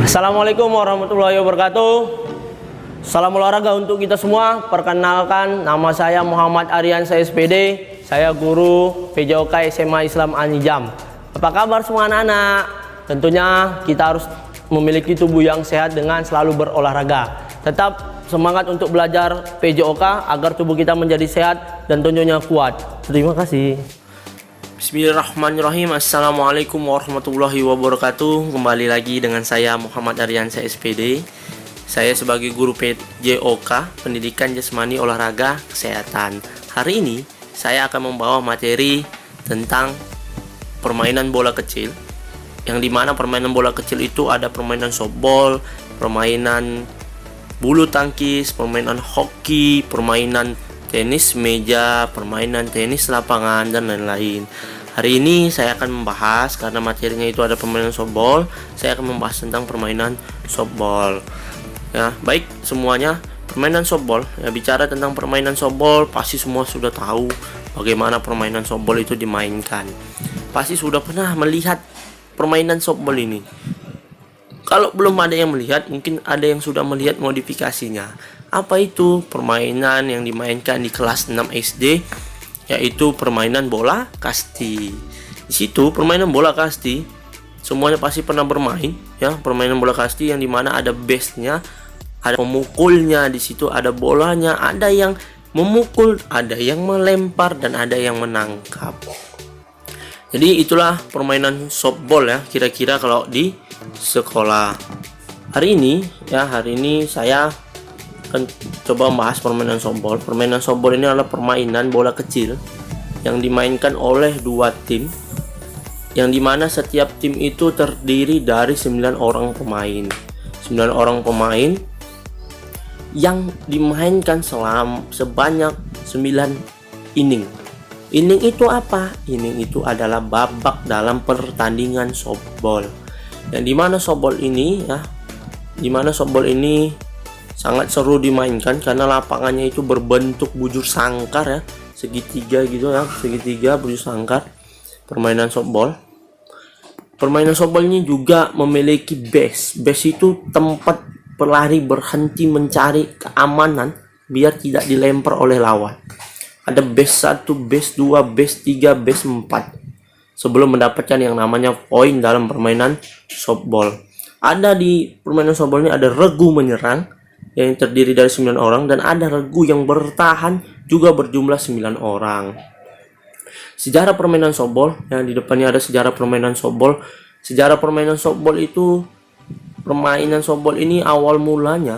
Assalamualaikum warahmatullahi wabarakatuh. Salam olahraga untuk kita semua. Perkenalkan, nama saya Muhammad Aryansyah SPD. Saya guru PJOK SMA Islam Al-Nijam. Apa kabar semua anak-anak? Tentunya kita harus memiliki tubuh yang sehat dengan selalu berolahraga. Tetap semangat untuk belajar PJOK agar tubuh kita menjadi sehat dan tentunya kuat. Terima kasih. Bismillahirrahmanirrahim. Assalamualaikum warahmatullahi wabarakatuh. Kembali lagi dengan saya Muhammad Aryansyah SPD. Saya sebagai guru PJOK, Pendidikan Jasmani Olahraga Kesehatan. Hari ini saya akan membawa materi tentang permainan bola kecil, yang dimana permainan bola kecil itu ada permainan softball, permainan bulu tangkis, permainan hoki, permainan tenis meja, permainan tenis lapangan, dan lain-lain. Hari ini saya akan membahas, karena materinya itu ada permainan softball, saya akan membahas tentang permainan softball. Ya, baik semuanya, permainan softball. Ya, bicara tentang permainan softball, pasti semua sudah tahu bagaimana permainan softball itu dimainkan. Pasti sudah pernah melihat permainan softball ini. Kalau belum ada yang melihat, mungkin ada yang sudah melihat modifikasinya. Apa itu permainan yang dimainkan di kelas 6 SD, yaitu permainan bola kasti. Di situ permainan bola kasti semuanya pasti pernah bermain, ya. Permainan bola kasti yang dimana ada base-nya, ada pemukulnya, di situ ada bolanya, ada yang memukul, ada yang melempar, dan ada yang menangkap. Jadi itulah permainan softball, ya, kira-kira kalau di sekolah. Hari ini saya akan coba membahas permainan softball. Permainan softball ini adalah permainan bola kecil yang dimainkan oleh dua tim, yang dimana setiap tim itu terdiri dari 9 orang pemain. 9 orang pemain yang dimainkan sebanyak 9 inning. Inning itu apa? Inning itu adalah babak dalam pertandingan softball. Yang dimana softball ini sangat seru dimainkan karena lapangannya itu berbentuk bujur sangkar, ya, segitiga gitu, ya, segitiga bujur sangkar. Permainan softball ini juga memiliki base. Base itu tempat pelari berhenti mencari keamanan biar tidak dilempar oleh lawan. Ada base 1, base 2, base 3, base 4 sebelum mendapatkan yang namanya poin dalam permainan softball. Ada di permainan softball ini ada regu menyerang yang terdiri dari 9 orang, dan ada regu yang bertahan juga berjumlah 9 orang. Sejarah permainan softball, yang di depannya ada sejarah permainan softball. Sejarah permainan softball itu, permainan softball ini awal mulanya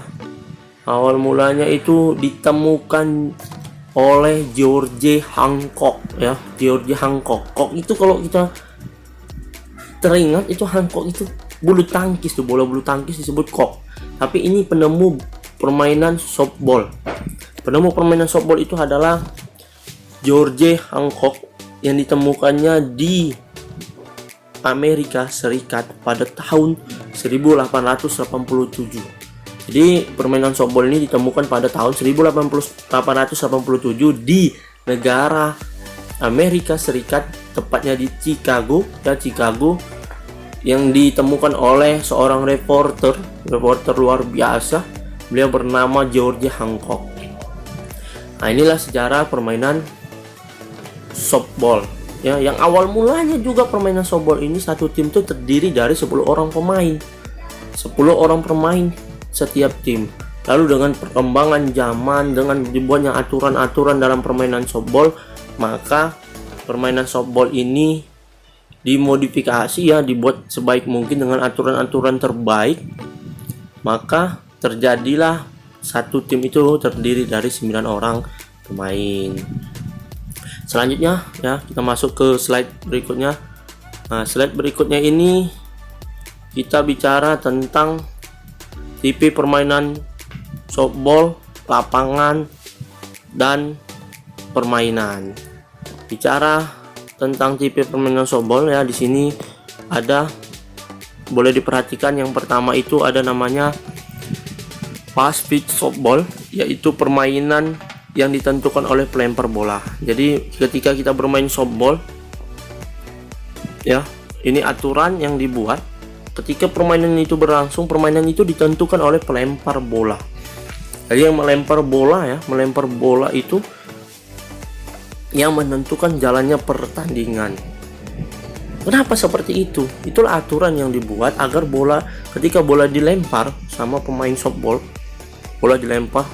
itu ditemukan oleh George Hancock, ya. George Hancock. Kok itu kalau kita teringat, itu Hancock itu bulu tangkis tuh, bola bulu tangkis disebut kok. Tapi ini penemu permainan softball. Penemu permainan softball itu adalah George Hancock, yang ditemukannya di Amerika Serikat pada tahun 1887. Jadi permainan softball ini ditemukan pada tahun 1887 di negara Amerika Serikat, tepatnya di Chicago, yang ditemukan oleh seorang reporter luar biasa. Beliau bernama George Hancock. Nah, inilah sejarah permainan softball, ya. Yang awal mulanya juga permainan softball ini, satu tim itu terdiri dari 10 orang pemain. 10 orang pemain setiap tim. Lalu dengan perkembangan zaman, dengan dibuatnya aturan-aturan dalam permainan softball, maka permainan softball ini dimodifikasi, ya, dibuat sebaik mungkin dengan aturan-aturan terbaik. Maka terjadilah satu tim itu terdiri dari 9 orang pemain. Selanjutnya, ya, kita masuk ke slide berikutnya. Nah, slide berikutnya ini kita bicara tentang tipe permainan softball, lapangan, dan permainan. Bicara tentang tipe permainan softball, ya, di sini ada, boleh diperhatikan, yang pertama itu ada namanya fast pitch softball, yaitu permainan yang ditentukan oleh pelempar bola. Jadi ketika kita bermain softball, ya, ini aturan yang dibuat ketika permainan itu berlangsung, permainan itu ditentukan oleh pelempar bola. Jadi yang melempar bola itu yang menentukan jalannya pertandingan. Kenapa seperti itu? Itulah aturan yang dibuat agar ketika bola dilempar sama pemain softball, bola dilempar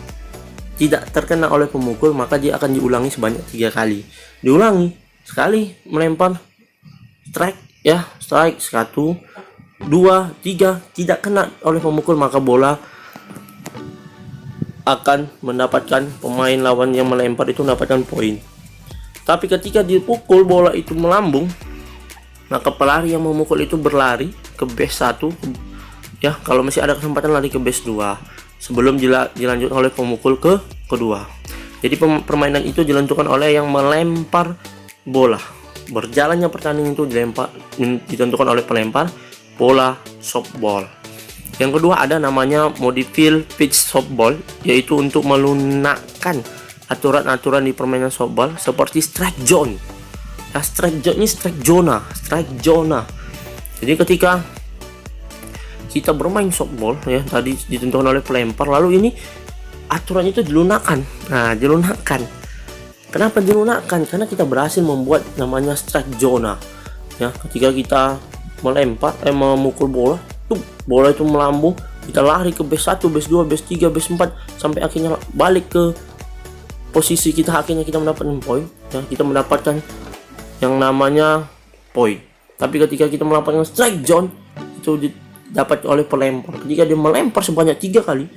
tidak terkena oleh pemukul, maka dia akan diulangi sebanyak 3 kali. Diulangi sekali melempar, strike ya, strike 1, 2, 3, tidak kena oleh pemukul, maka bola akan mendapatkan, pemain lawan yang melempar itu mendapatkan poin. Tapi ketika dipukul bola itu melambung, maka pelari yang memukul itu berlari ke base 1 ya, kalau masih ada kesempatan lari ke base 2 sebelum dilanjutkan oleh pemukul ke kedua. Jadi permainan itu dilentukan oleh yang melempar bola. Berjalannya pertandingan itu ditentukan oleh pelempar bola softball. Yang kedua ada namanya modified pitch softball, yaitu untuk melunakkan aturan-aturan di permainan softball seperti strike zone. Nah, strike zone ini strike zona. Jadi ketika kita bermain softball ya, tadi ditentukan oleh pelempar, lalu ini aturan itu dilunakkan. Nah, dilunakkan. Kenapa dilunakkan? Karena kita berhasil membuat namanya strike zona. Ya, ketika kita memukul bola, bola itu melambung, kita lari ke base 1, base 2, base 3, base 4 sampai akhirnya balik ke posisi kita, akhirnya kita mendapatkan poin. Ya, kita mendapatkan yang namanya poin. Tapi ketika kita mendapatkan strike zone itu dapat oleh pelempar. Ketika dia melempar sebanyak 3 kali,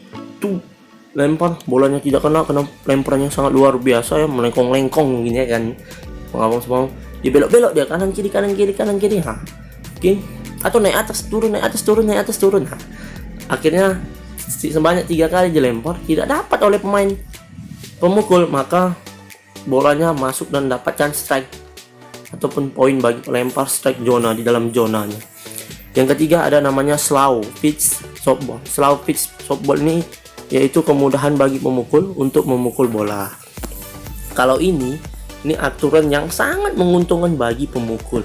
lempar bolanya tidak kena karena lemparannya sangat luar biasa ya, melengkong-lengkong gini ya kan. Pengabang semua dia belok-belok, dia kanan kiri. Nah, oke. Atau naik atas turun. Nah, akhirnya sebanyak 3 kali dilempar tidak dapat oleh pemain pemukul, maka bolanya masuk dan dapatkan strike ataupun poin bagi pelempar strike zona di dalam zonanya. Yang ketiga ada namanya slow pitch softball. Slow pitch softball ini yaitu kemudahan bagi pemukul untuk memukul bola. Kalau ini aturan yang sangat menguntungkan bagi pemukul.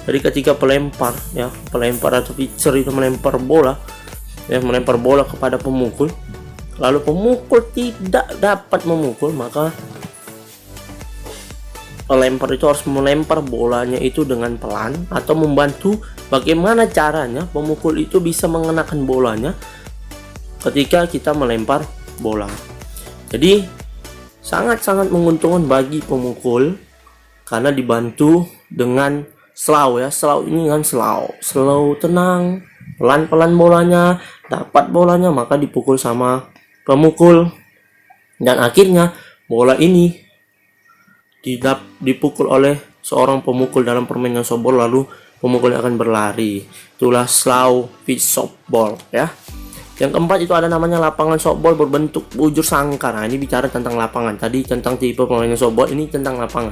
Jadi ketika pelempar atau pitcher itu melempar bola kepada pemukul, lalu pemukul tidak dapat memukul, maka pelempar itu harus melempar bolanya itu dengan pelan atau membantu bagaimana caranya pemukul itu bisa mengenakan bolanya ketika kita melempar bola. Jadi sangat-sangat menguntungkan bagi pemukul karena dibantu dengan slow ya. Slow ini kan slow tenang, pelan-pelan bolanya, dapat bolanya maka dipukul sama pemukul, dan akhirnya bola ini dipukul oleh seorang pemukul dalam permainan softball, lalu pemukul akan berlari. Itulah slow pitch softball ya. Yang keempat itu ada namanya lapangan softball berbentuk bujur sangkar. Nah, ini bicara tentang lapangan. Tadi tentang tipe permainan softball, ini tentang lapangan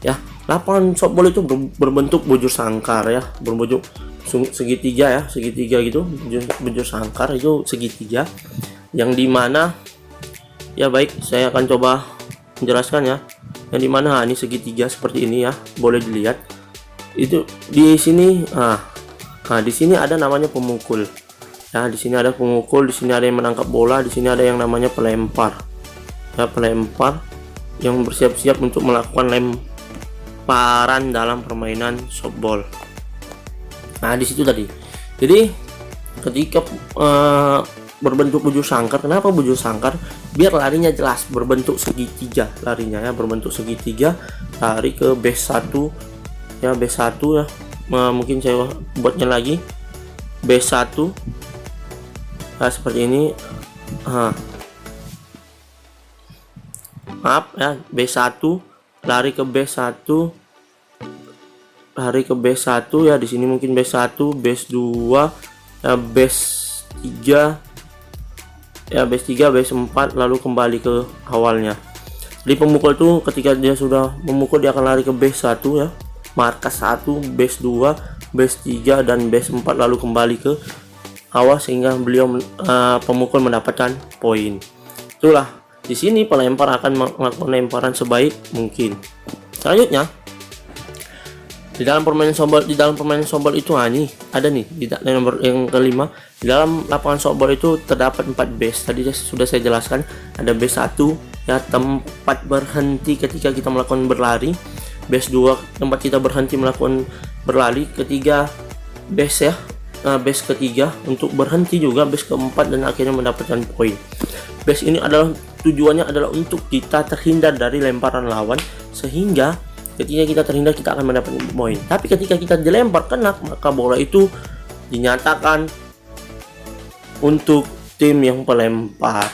ya. Lapangan softball itu berbentuk bujur sangkar ya, berbentuk segitiga gitu. Bujur sangkar itu segitiga yang dimana ya, baik saya akan coba menjelaskan ya. Yang dimana ini segitiga seperti ini ya, boleh dilihat itu di sini. Di sini ada namanya pemukul ya, di sini ada pemukul, di sini ada yang menangkap bola, di sini ada yang namanya pelempar ya, pelempar yang bersiap-siap untuk melakukan lemparan dalam permainan softball. Nah, di situ tadi. Jadi ketika berbentuk bujur sangkar, kenapa bujur sangkar? Biar larinya jelas, berbentuk segitiga larinya ya, berbentuk segitiga, lari ke base 1 ya, base 1 ya. Mungkin saya buatnya lagi base 1 nah, seperti ini. Maaf ya, base 1 lari ke base 1, lari ke base 1 ya, di sini mungkin base 1, base 2 ya, base 3 ya, base 3, base 4, lalu kembali ke awalnya. Jadi pemukul tuh ketika dia sudah memukul, dia akan lari ke base 1 ya, markas 1, base 2, base 3 dan base 4, lalu kembali ke awal sehingga pemukul mendapatkan poin. Itulah, di sini pelempar akan melakukan lemparan sebaik mungkin. Selanjutnya Di dalam permainan softball itu nih ada nih di nomor yang kelima, di dalam lapangan softball itu terdapat 4 base. Tadi sudah saya jelaskan, ada base 1 ya, tempat berhenti ketika kita melakukan berlari. Base 2 tempat kita berhenti melakukan berlari. Ketiga base ya, base ketiga untuk berhenti juga, base keempat dan akhirnya mendapatkan poin. Base ini adalah tujuannya adalah untuk kita terhindar dari lemparan lawan, sehingga ketika kita terhindar kita akan mendapatkan poin. Tapi ketika kita dilempar kena, maka bola itu dinyatakan untuk tim yang pelempar.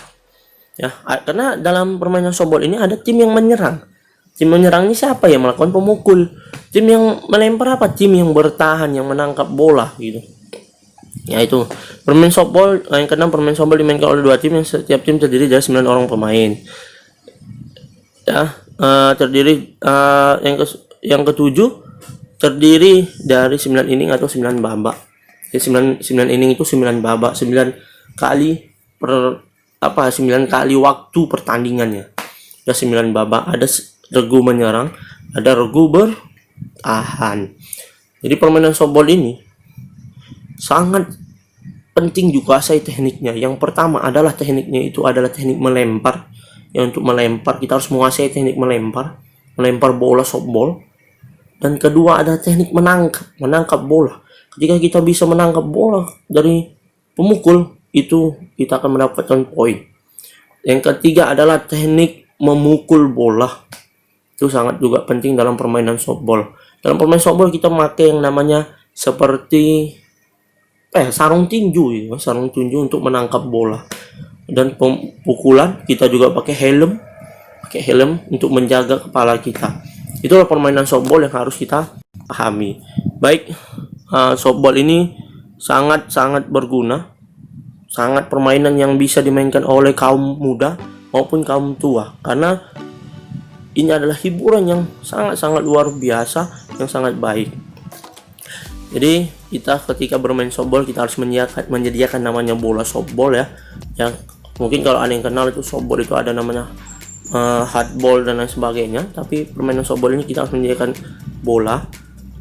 Ya, karena dalam permainan softball ini ada tim yang menyerang. Tim menyerang ini siapa? Yang melakukan pemukul. Tim yang melempar apa? Tim yang bertahan, yang menangkap bola gitu. Ya, itu permainan softball. Yang keenam, permainan softball dimainkan oleh 2 tim yang setiap tim terdiri dari 9 orang pemain. Ya, terdiri yang ketujuh terdiri dari 9 inning atau 9 babak. Jadi 9 inning itu 9 babak, 9 kali 9 kali waktu pertandingannya. Ada 9 babak, ada regu menyerang, ada regu bertahan. Jadi permainan softball ini sangat penting dikuasai tekniknya. Yang pertama adalah tekniknya itu adalah teknik melempar. Ya, untuk melempar kita harus menguasai teknik melempar bola softball. Dan kedua ada teknik menangkap bola. Ketika kita bisa menangkap bola dari pemukul, itu kita akan mendapatkan poin. Yang ketiga adalah teknik memukul bola. Itu sangat juga penting dalam permainan softball. Dalam permainan softball kita memakai yang namanya seperti sarung tinju untuk menangkap bola. Dan pukulan kita juga pakai helm untuk menjaga kepala kita. Itulah permainan softball yang harus kita pahami. Baik, softball ini sangat berguna, sangat permainan yang bisa dimainkan oleh kaum muda maupun kaum tua, karena ini adalah hiburan yang sangat luar biasa, yang sangat baik. Jadi kita ketika bermain softball kita harus menyediakan namanya bola softball ya. Yang mungkin kalau ada yang kenal itu softball itu ada namanya hardball dan lain sebagainya. Tapi permainan softball ini kita harus menyediakan bola.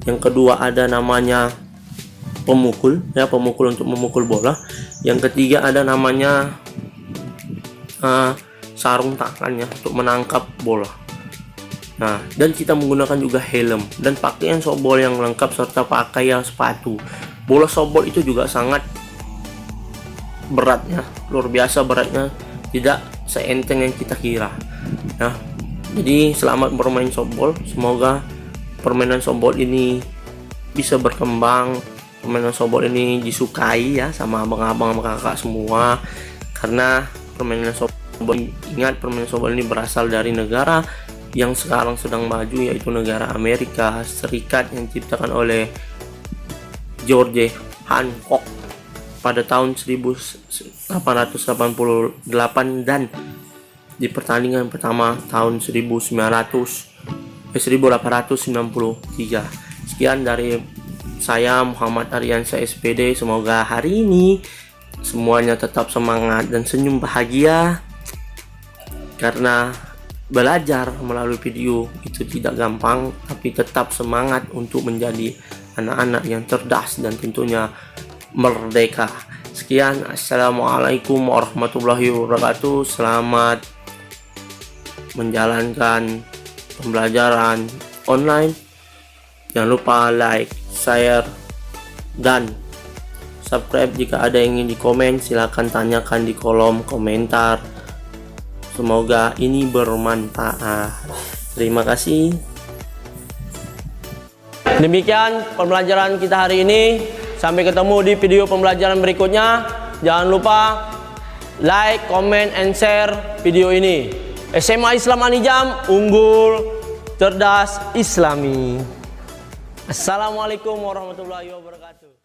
Yang kedua ada namanya pemukul ya, pemukul untuk memukul bola. Yang ketiga ada namanya sarung tangannya untuk menangkap bola. Nah, dan kita menggunakan juga helm dan pakaian softball yang lengkap serta pakaian sepatu. Bola softball itu juga sangat beratnya, luar biasa beratnya, tidak seenteng yang kita kira. Nah, jadi selamat bermain softball. Semoga permainan softball ini bisa berkembang, permainan softball ini disukai ya sama abang-abang sama kakak semua. Karena permainan softball, ingat permainan softball ini berasal dari negara yang sekarang sedang maju, yaitu negara Amerika Serikat, yang diciptakan oleh George Hancock pada tahun 1888 dan di pertandingan pertama tahun 1893. Sekian dari saya Muhammad Aryansyah SPD. Semoga hari ini semuanya tetap semangat dan senyum bahagia, karena belajar melalui video itu tidak gampang, tapi tetap semangat untuk menjadi anak-anak yang cerdas dan tentunya merdeka. Sekian, assalamualaikum warahmatullahi wabarakatuh. Selamat menjalankan pembelajaran online. Jangan lupa like, share, dan subscribe. Jika ada yang ingin dikomen, silahkan tanyakan di kolom komentar. Semoga ini bermanfaat. Terima kasih. Demikian pembelajaran kita hari ini. Sampai ketemu di video pembelajaran berikutnya. Jangan lupa like, comment, and share video ini. SMA Islam Anijam, unggul, cerdas, Islami. Assalamualaikum warahmatullahi wabarakatuh.